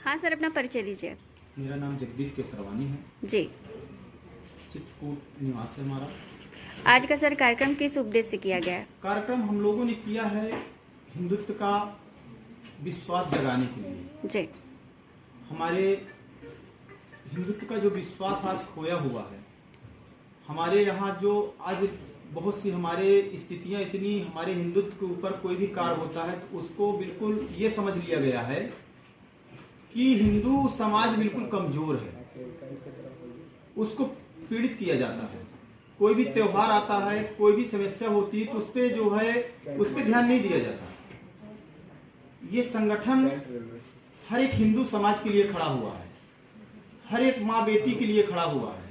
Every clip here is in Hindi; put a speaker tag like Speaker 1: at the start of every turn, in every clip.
Speaker 1: हाँ सर, अपना परिचय दीजिए।
Speaker 2: मेरा नाम जगदीश केसरवानी है
Speaker 1: जी।
Speaker 2: चित्रकूट निवास है हमारा।
Speaker 1: आज का सर कार्यक्रम किस उद्देश्य से किया गया है?
Speaker 2: कार्यक्रम हम लोगों ने किया है हिंदुत्व का विश्वास जगाने के लिए।
Speaker 1: जी।
Speaker 2: हमारे हिंदुत्व का जो विश्वास आज खोया हुआ है, हमारे यहाँ जो आज बहुत सी हमारे स्थितियाँ इतनी हमारे हिंदुत्व के ऊपर कोई भी कार्य होता है तो उसको बिल्कुल ये समझ लिया गया है कि हिंदू समाज बिल्कुल कमजोर है, उसको पीड़ित किया जाता है। कोई भी त्योहार आता है, कोई भी समस्या होती है तो उस पे जो है उस पे ध्यान नहीं दिया जाता। ये संगठन हर एक हिंदू समाज के लिए खड़ा हुआ है, हर एक माँ बेटी के लिए खड़ा हुआ है।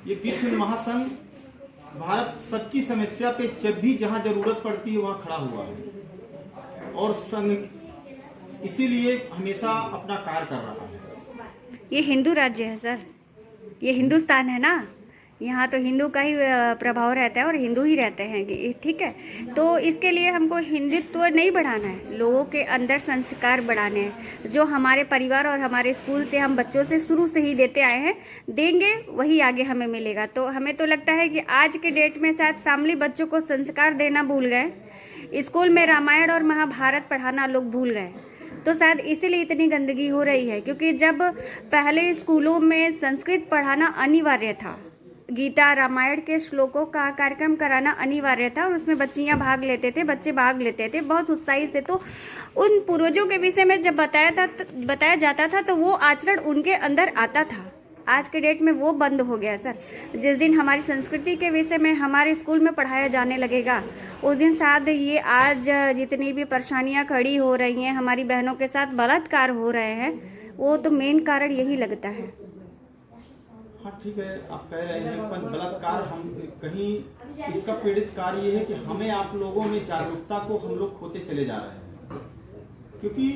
Speaker 2: ये विश्व महासंघ भारत सबकी समस्या पे जब भी जहाँ जरूरत पड़ती है वहाँ खड़ा हुआ है और संघ इसीलिए हमेशा अपना कार्य कर रहा है।
Speaker 1: ये हिंदू राज्य है सर, ये हिंदुस्तान है ना, यहाँ तो हिंदू का ही प्रभाव रहता है और हिंदू ही रहते हैं, ठीक है। तो इसके लिए हमको हिंदुत्व नहीं बढ़ाना है, लोगों के अंदर संस्कार बढ़ाने हैं। जो हमारे परिवार और हमारे स्कूल से हम बच्चों से शुरू से ही देते आए हैं, देंगे वही आगे हमें मिलेगा। तो हमें तो लगता है कि आज के डेट में शायद फैमिली बच्चों को संस्कार देना भूल गए, स्कूल में रामायण और महाभारत पढ़ाना लोग भूल गए। तो शायद इसीलिए इतनी गंदगी हो रही है, क्योंकि जब पहले स्कूलों में संस्कृत पढ़ाना अनिवार्य था, गीता रामायण के श्लोकों का कार्यक्रम कराना अनिवार्य था और उसमें बच्चियां भाग लेते थे, बच्चे भाग लेते थे बहुत उत्साही से। तो उन पूर्वजों के विषय में जब बताया जाता था तो वो आचरण उनके अंदर आता था। आज के डेट में वो बंद हो गया सर। जिस दिन हमारी संस्कृति के विषय में हमारे स्कूल में पढ़ाया जाने लगेगा उस दिन शायद ये आज जितनी भी परेशानियां खड़ी हो रही हैं, हमारी बहनों के साथ बलात्कार हो रहे हैं, वो तो मेन कारण यही लगता है।
Speaker 2: हाँ ठीक है, आप कह रहे हैं, पर बलात्कार हम कहीं इसका पीड़ित कार्य ये है कि हमें आप लोगों में जागरूकता को हम लोग खोते चले जा रहे हैं। क्योंकि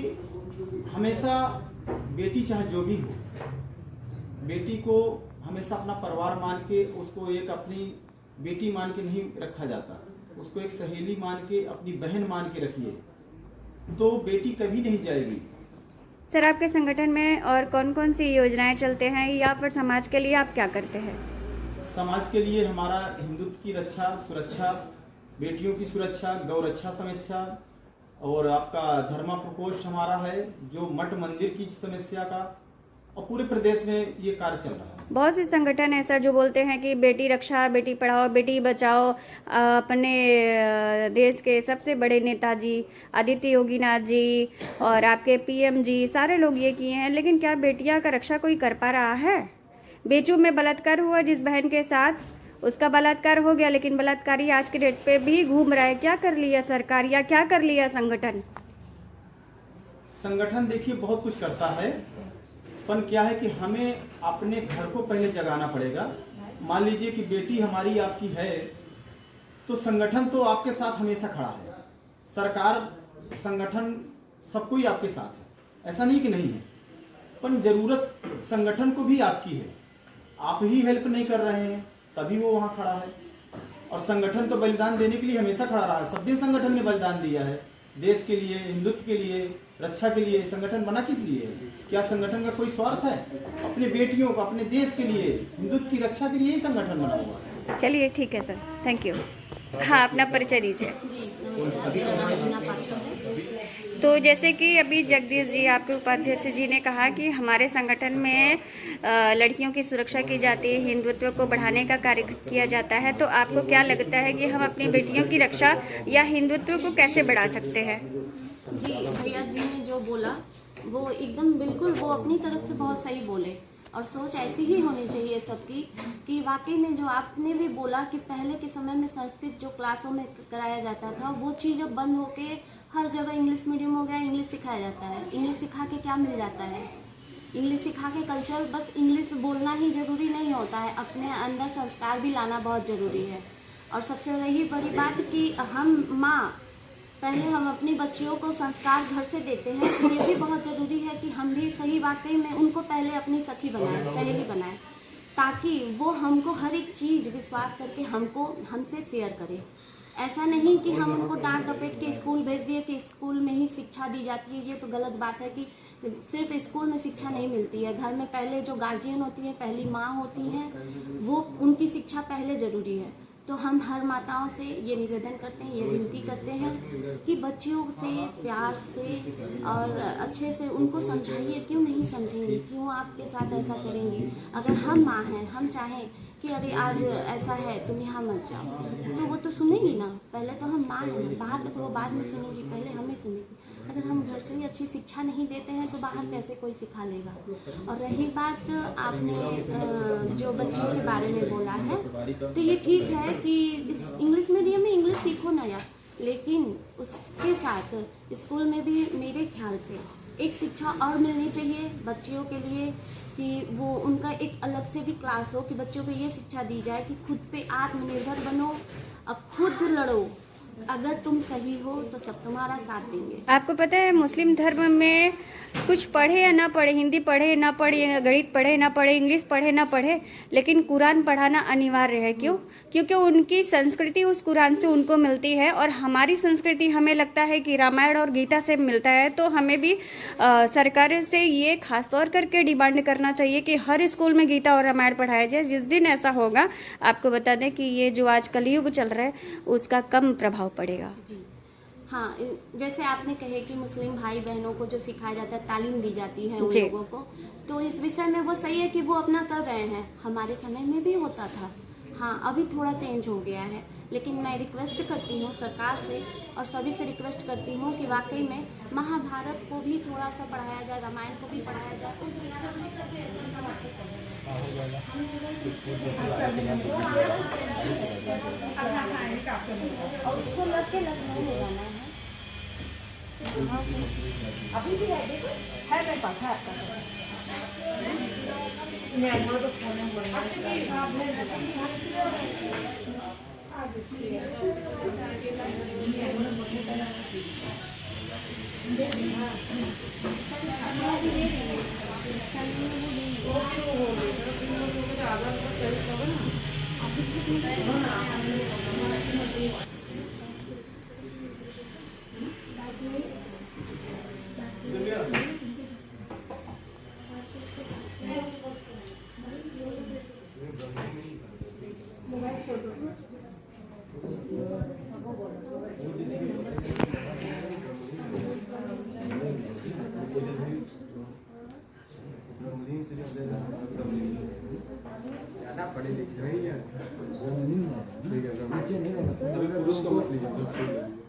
Speaker 2: हमेशा बेटी चाहे जो भी हो, बेटी को हमेशा अपना परिवार मान के, उसको एक अपनी बेटी मान के नहीं रखा जाता, उसको एक सहेली मान के, अपनी बहन मान के रखिए तो बेटी कभी नहीं जाएगी।
Speaker 1: सर, आपके संगठन में और कौन कौन सी योजनाएं चलते हैं या फिर समाज के लिए आप क्या करते हैं?
Speaker 2: समाज के लिए हमारा हिंदुत्व की रक्षा, सुरक्षा, बेटियों की सुरक्षा, गौ रक्षा समस्या और आपका धर्मा प्रकोष्ठ हमारा है जो मठ मंदिर की समस्या का, और पूरे प्रदेश में ये कार्य चल रहा है।
Speaker 1: बहुत से संगठन है सर जो बोलते हैं कि बेटी रक्षा, बेटी पढ़ाओ, बेटी बचाओ। अपने देश के सबसे बड़े नेताजी आदित्य योगीनाथ जी और आपके पीएम जी, सारे लोग ये किए हैं, लेकिन क्या बेटियां का रक्षा कोई कर पा रहा है? बेचू में बलात्कार हुआ जिस बहन के साथ, उसका बलात्कार हो गया, लेकिन बलात्कारी आज के डेट पे भी घूम रहा है। क्या कर लिया सरकार या क्या कर लिया संगठन?
Speaker 2: संगठन देखिए बहुत कुछ करता है, पर क्या है कि हमें अपने घर को पहले जगाना पड़ेगा। मान लीजिए कि बेटी हमारी आपकी है तो संगठन तो आपके साथ हमेशा खड़ा है, सरकार, संगठन सब कोई आपके साथ है, ऐसा नहीं कि नहीं है, पर जरूरत संगठन को भी आपकी है। आप ही हेल्प नहीं कर रहे हैं तभी वो वहाँ खड़ा है, और संगठन तो बलिदान देने के लिए हमेशा खड़ा रहा है। सब दिन संगठन ने बलिदान दिया है देश के लिए, हिंदुत्व के लिए, रक्षा के लिए। संगठन बना किस लिए है? क्या संगठन का कोई स्वार्थ है? अपने बेटियों को, अपने देश के लिए, हिंदुत्व की रक्षा के लिए ही संगठन बना हुआ है।
Speaker 1: चलिए ठीक है सर, थैंक यू। हाँ, अपना परिचय दीजिए। तो जैसे कि अभी जगदीश जी, आपके उपाध्यक्ष जी ने कहा कि हमारे संगठन में लड़कियों की सुरक्षा की जाती है, हिंदुत्व को बढ़ाने का कार्य किया जाता है। तो आपको क्या लगता है कि हम अपनी बेटियों की रक्षा या हिंदुत्व को कैसे बढ़ा सकते हैं?
Speaker 3: जी, भैया जी ने जो बोला वो एकदम बिल्कुल, वो अपनी तरफ से बहुत सही बोले, और सोच ऐसी ही होनी चाहिए सबकी कि वाकई में जो आपने भी बोला कि पहले के समय में संस्कृत जो क्लासों में कराया जाता था वो चीज़ अब बंद होके हर जगह इंग्लिश मीडियम हो गया, इंग्लिश सिखाया जाता है। इंग्लिश सिखा के क्या मिल जाता है? इंग्लिश सिखा के कल्चर, बस इंग्लिश बोलना ही ज़रूरी नहीं होता है, अपने अंदर संस्कार भी लाना बहुत ज़रूरी है। और सबसे रही बड़ी बात कि हम माँ, पहले हम अपनी बच्चियों को संस्कार घर से देते हैं, तो ये भी बहुत ज़रूरी है कि हम भी सही वाकई में उनको पहले अपनी सखी बनाएं, सहेली बनाएं, ताकि वो हमको हर एक चीज़ विश्वास करके हमसे शेयर करें। ऐसा नहीं कि हम उनको डांट डपट के स्कूल भेज दिए कि स्कूल में ही शिक्षा दी जाती है। ये तो गलत बात है कि सिर्फ स्कूल में शिक्षा नहीं मिलती है। घर में पहले जो गार्जियन होती है, पहली माँ होती हैं, वो उनकी शिक्षा पहले ज़रूरी है। तो हम हर माताओं से ये निवेदन करते हैं, ये विनती करते हैं कि बच्चियों से प्यार से और अच्छे से उनको समझाइए। क्यों नहीं समझेंगी, क्यों आपके साथ ऐसा करेंगी। अगर हम माँ हैं, हम चाहें कि अरे आज ऐसा है तुम यहाँ मत जाओ, तो वो तो सुनेगी ना। पहले तो हम माँ हैं ना, बाहर का तो वो बाद में सुनेगी, पहले हमें सुनेगी। अगर हम घर से ही अच्छी शिक्षा नहीं देते हैं तो बाहर कैसे कोई सिखा लेगा। और रही बात आपने जो बच्चियों के बारे में बोला है, तो ये ठीक है कि इस इंग्लिश मीडियम में इंग्लिश सीखो ना यार, लेकिन उसके साथ स्कूल में भी मेरे ख्याल से एक शिक्षा और मिलनी चाहिए बच्चियों के लिए, कि वो उनका एक अलग से भी क्लास हो, कि बच्चों को ये शिक्षा दी जाए कि खुद पे आत्मनिर्भर बनो, अब खुद लड़ो। अगर तुम सही हो तो सब तुम्हारा साथ देंगे।
Speaker 1: आपको पता है मुस्लिम धर्म में कुछ पढ़े या ना पढ़े, हिंदी पढ़े ना पढ़े, गणित पढ़े ना पढ़े, इंग्लिश पढ़े ना पढ़े, लेकिन कुरान पढ़ाना अनिवार्य है। क्यों? क्योंकि उनकी संस्कृति उस कुरान से उनको मिलती है, और हमारी संस्कृति हमें लगता है कि रामायण और गीता से मिलता है। तो हमें भी सरकार से ये खास तौर करके डिमांड करना चाहिए कि हर स्कूल में गीता और रामायण पढ़ाया जाए। जिस दिन ऐसा होगा, आपको बता दें कि ये जो आज कलयुग चल रहा है उसका कम प्रभाव पड़ेगा।
Speaker 3: जी हाँ, जैसे आपने कहे कि मुस्लिम भाई बहनों को जो सिखाया जाता है, तालीम दी जाती है उन लोगों को, तो इस विषय में वो सही है कि वो अपना कर रहे हैं। हमारे समय में भी होता था, हाँ अभी थोड़ा चेंज हो गया है। लेकिन मैं रिक्वेस्ट करती हूँ सरकार से और सभी से रिक्वेस्ट करती हूँ कि वाकई में महाभारत को भी थोड़ा सा पढ़ाया जाए, रामायण को भी पढ़ाया जाए। उस विषय में और उसको लग के लखनऊ में जाना है। अभी भी है, देखो है मेरे पास, है आपका।
Speaker 4: ज़्यादा पढ़े लिखे नहीं है, पुरुष को मत लीजिए।